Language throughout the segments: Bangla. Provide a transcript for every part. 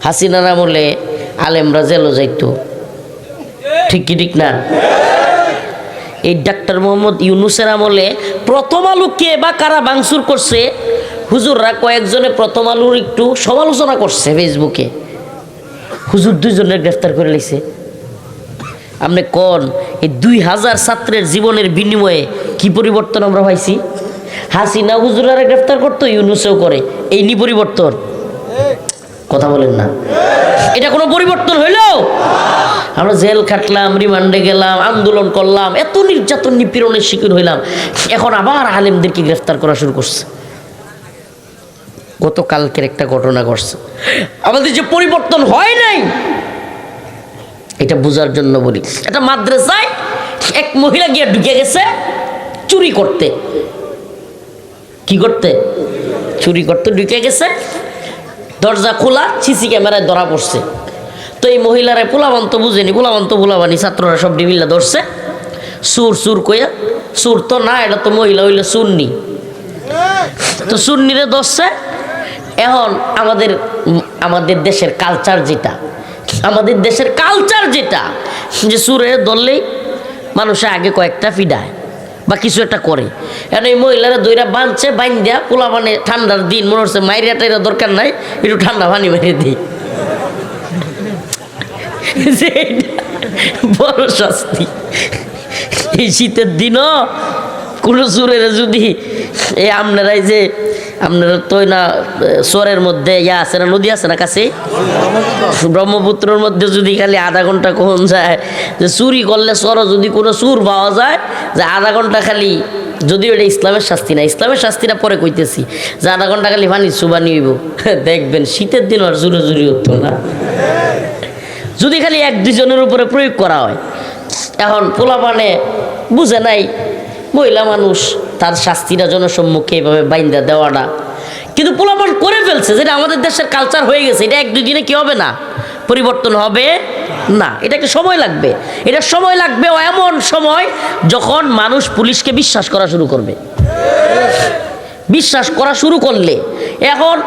হাসিনার আমলে আলেমরা জেলও যাইতো, ঠিক কি ঠিক না? এই ডাক্তার মোহাম্মদ ইউনূসের আমলে প্রথম আলো কে বা কারা ভাঙচুর করছে, হুজুররা কয়েকজনে প্রথম আলোর একটু সমালোচনা করছে ফেসবুকে, হুজুর 2 জনের গ্রেফতার করে লাইছে। আপনি কোন এই 2000 ছাত্রের জীবনের বিনিময়ে কি পরিবর্তন আমরা পাইছি? হাসিনা হুজুরারে গ্রেফতার করতো, ইউনূসেও করে, এই নি পরিবর্তন? কথা বলেন না, এটা কোনো পরিবর্তন হইল? আমরা জেল খাটলাম, রিমান্ডে গেলাম, আন্দোলন করলাম, এত নির্যাতন নিপীড়নের শিকার হইলাম, এখন আবার আলেমদেরকে গ্রেফতার করা শুরু করছে। গতকালকের একটা ঘটনা ঘটছে, আমাদের যে পরিবর্তন হয় নাই এটা বোঝার জন্য বলি। একটা মাদ্রাসায় এক মহিলা গিয়ে ঢুকে গেছে চুরি করতে। কি করতে? চুরি করতে ঢুকে গেছে, দরজা খোলা, সিসি ক্যামেরায় ধরা পড়ছে। তো এই মহিলারা পোলাবান্ত বুঝেনি, পোলাবান্ত পোলাবানি ছাত্ররা সব ডিবিল্লা ধরছে, সুর সুর কইয়া, সুর তো না, এটা তো মহিলা হইলে সুন্নি, তো সুন্নিরে ধরছে। এখন আমাদের দেশের কালচার যেটা, আমাদের দেশের কালচার যেটা যে সুরে ধরলেই মানুষে আগে কয়েকটা ফিডায় বা কিছু একটা করে। এখন এই মহিলারা দইরা বাঁধছে, বাইন দেয়া পোলা মানে ঠান্ডার দিন মনে হচ্ছে মাইরিয়া টাইরা দরকার নাই, একটু ঠান্ডা পানি মেরে দিই, বড় শাস্তি। এই শীতের দিনও কোনো সুরের যদি এই আপনারাই যে আপনারা তো না চরের মধ্যে ইয়া আছে না, নদী আছে না কাছে, ব্রহ্মপুত্রের মধ্যে যদি খালি আধা ঘন্টা কখন যায় যে চুরি করলে চর যদি কোনো সুর পাওয়া যায় যে আধা ঘন্টা খালি, যদিও এটা ইসলামের শাস্তি না, ইসলামের শাস্তিটা পরে কইতেছি, যে আধা ঘন্টা খালি পানি চুবানি হইব, দেখবেন শীতের দিন আর জুড়ে জুড়ি হতো না, যদি খালি 1-2 জনের উপরে প্রয়োগ করা হয়। এখন পোলাপানে বুঝে নাই, মহিলা মানুষ, তার শাস্তিটা জনসম্মুখে এইভাবে বাইন্দা দেওয়াটা, কিন্তু পোলাপান করে ফেলছে, যেটা আমাদের দেশের কালচার হয়ে গেছে। এটা 1-2 দিনে কি হবে না, পরিবর্তন হবে না, এটাকে সময় লাগবে। এটা সময় লাগবে এমন সময় যখন মানুষ পুলিশকে বিশ্বাস করা শুরু করবে। বিশ্বাস করা শুরু করলে, এখন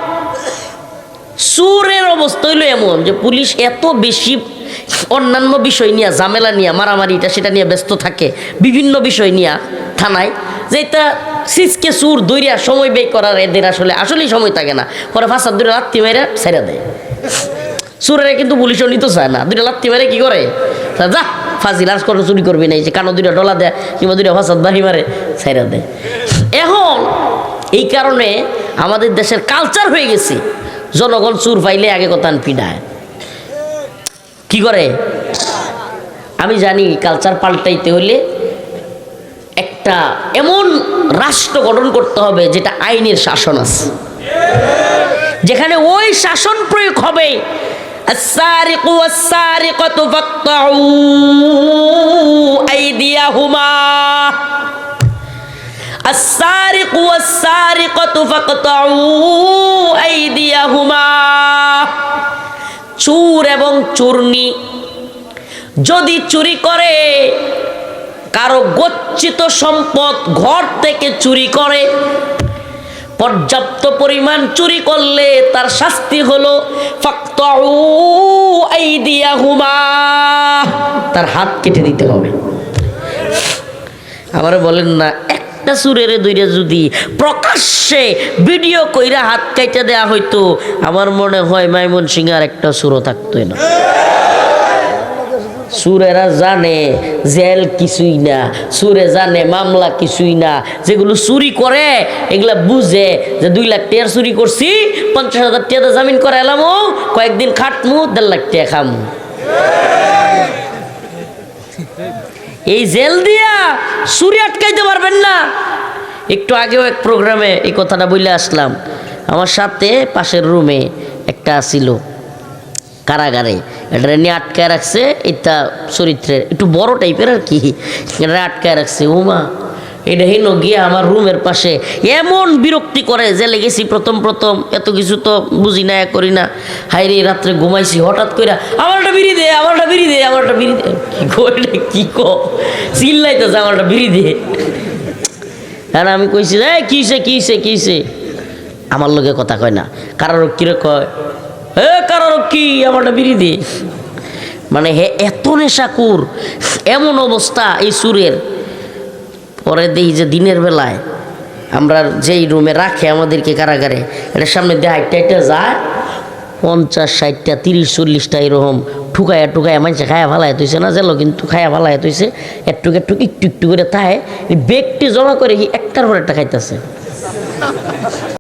সুরের অবস্থা হইল এমন যে পুলিশ এত বেশি অন্যান্য বিষয় নিয়ে, ঝামেলা নিয়ে, মারামারি এটা সেটা নিয়ে ব্যস্ত থাকে, বিভিন্ন বিষয় নিয়ে থানায়, যে এটা সিসকে সুর দইরা সময় ব্যয় করার এদের আসলেই সময় থাকে না। পরে ফাঁসার 2টা লাত্তি মেরে ছেড়ে দেয়। সুরেরা কিন্তু পুলিশও নিতে চায় না, 2টা লাত্তি মেরে কি করে, যা ফাঁসি লাশ করে চুরি করবি না, এই যে কানো 2টা ডলা দেয় কিংবা 2টা ফাঁসাদ বাড়ি মারে ছেড়ে দেয়। এখন এই কারণে আমাদের দেশের কালচার হয়ে গেছে, জনগণ চুর পাইলে আগে কথা পিডায়, কি করে? আমি জানি কালচার পাল্টাইতে হলে একটা এমন রাষ্ট্র গঠন করতে হবে যেটা আইনের শাসন আছে, যেখানে ওই শাসন প্রয়োগ হবে। আস-সারিকু ওয়াস-সারিকাতু ফাকতাউ আইদিয়াহুমা, আস-সারিকু ওয়াস-সারিকাতু ফাকতাউ আইদিয়াহুমা। চোর এবং চোরনি যদি চুরি করে, কারো গচ্ছিত সম্পদ ঘর থেকে চুরি করে, পর্যাপ্ত পরিমাণ চুরি করলে তার শাস্তি হলো ফাকতাউ আইদিয়াহুমা, তার হাত কেটে দিতে হবে। আমারে বলেন না, একটা চুরের 2টা যদি প্রকাশ্যে ভিডিও কইরা হাত কেটে দেয়া হইতো, আমার মনে হয় ময়মনসিংহের একটা চুরও থাকতোই না। সুরেরা জানে জেল কিছুই না, সুরে জানে মামলা কিছুই না, যেগুলো চুরি করে এগুলা বুঝে যে 2 লাখ টাকার চুরি করছি, 50,000 টাকা জামিন করে এলাম, কয়েকদিন খাটমু, 1.5 লাখ টাকা খামু। এই জেল দিয়া চুরি আটকাইতে পারবেন না। একটু আগেও এক প্রোগ্রামে এই কথাটা বলে আসলাম, আমার সাথে পাশের রুমে একটা ছিল কারাগারে, এটা নিয়ে আটকায় রাখছে, এটা চরিত্রের একটু বড় টাইপের আর কি, এটা আটকায় রাখছে। ওমা, এটা হেন গিয়ে আমার রুমের পাশে এমন বিরক্তি করে, জেলে গেছি প্রথম এত কিছু তো বুঝি না, করি না, হাইরে রাত্রে ঘুমাইছি, হঠাৎ করে আমারটা বিড়ি দে, আমারটা বিড়ি দে, আমারটা বিড়ি দে, কি কো চিল্লাইতেছে আমারটা বিড়ি দে। হ্যাঁ, আমি কইছি কিসে আমার লোকে কথা কয় না, কারোর কিরে কয় হে কারারক্ষী আমারটা বিড়ি দে। মানে হে এত নেশাকুর, এমন অবস্থা এই সুরের। পরে দেখি যে দিনের বেলায় আমরা যেই রুমে রাখে আমাদেরকে কারাগারে, এটার সামনে দিয়ে হাইটটা যায় 50-60টা 30-40টা এরকম ঠুকায়া টুকায়া মানুষে খায়া ফালায় তুইছে না যেল, কিন্তু খায়া ফালায় তুইছে একটু একটু একটু একটু করে তাহে ব্যক্তি জমা করে একটার পর একটা খাইতেছে।